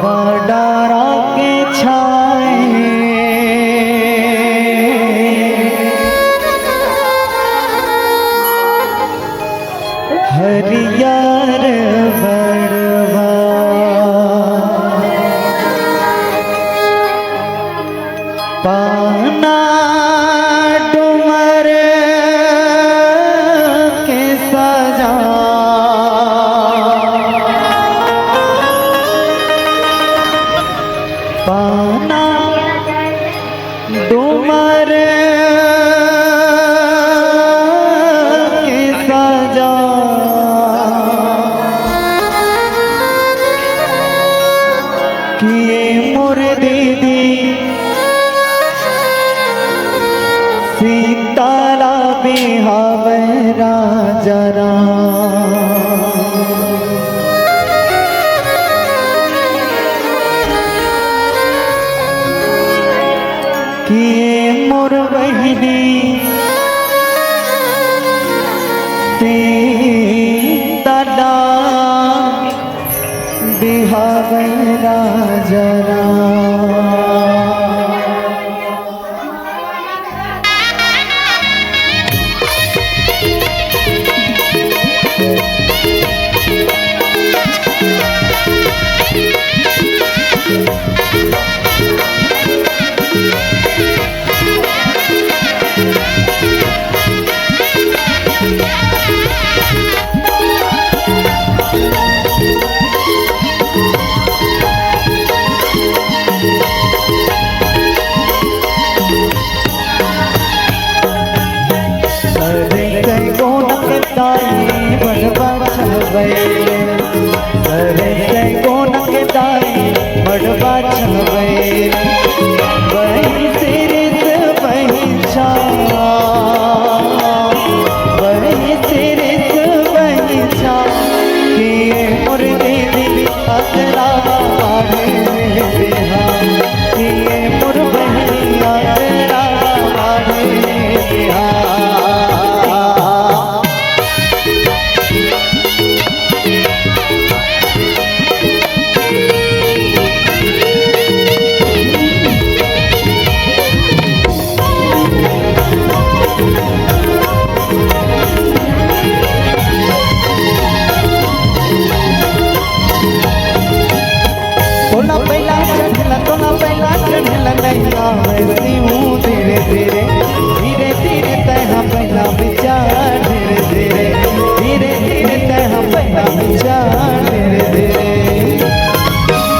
बाबा डारा के छाए हरियर बड़वा पाना डुमर के सजा पाना डुमर के सजा किए मोर दीदी सीतारा बिहावरा जरा किए मोर बहिनी सीतारा बिहावरा जरा अरे कौन के दाई बड़वा छवे बही सिरिस बही छा बही सिरिस बही छा किए मोर दीदी अतरा बाढ़े बिहा किए मोर बहनी अतरा बाढ़े बिहा धीरे धीरे धीरे धीरे तैहा पहला विचार धीरे धीरे धीरे धीरे तैहा पहला विचार धीरे धीरे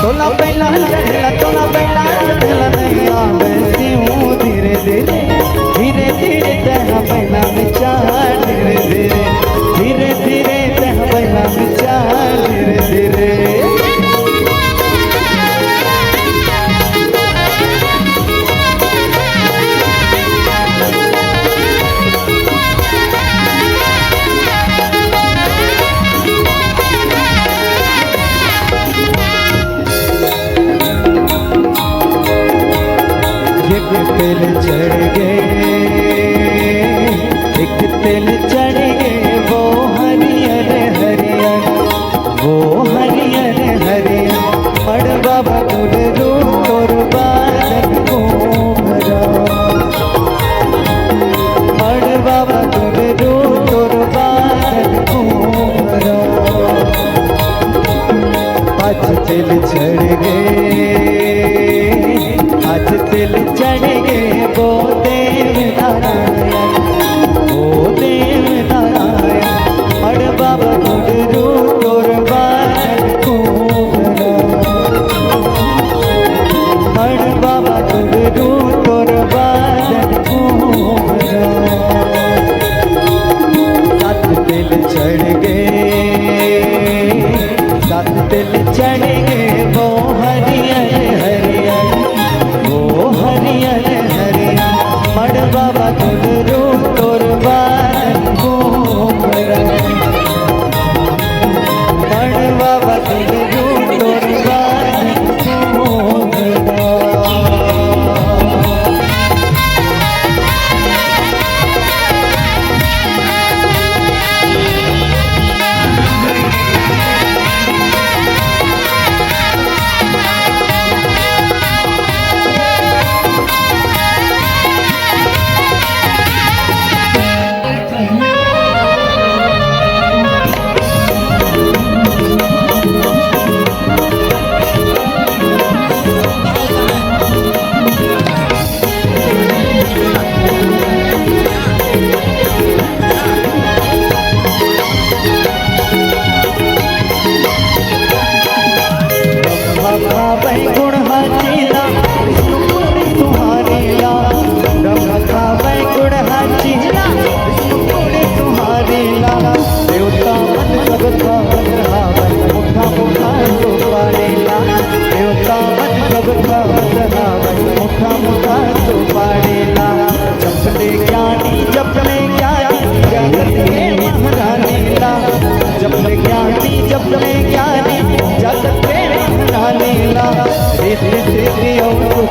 तोला पहला चढ़ला तोला पहला चढ़ला नहीं आवेसी हूँ धीरे धीरे धीरे धीरे तैहा पहला विचार धीरे धीरे धीरे धीरे तैहा पहला विचार धीरे धीरे तिल चढ़ गए एक तिल चढ़ गए वो हरियर हरियर वो हरियर हरियर मड़वा बदुल रू तोर बादल घूमरा मड़वा बदुल रू तोर बादल घूमरा आज तिल चढ़ गए आज तिल चढ़ गए वो देव नारायण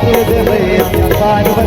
के दे भैया पार्वती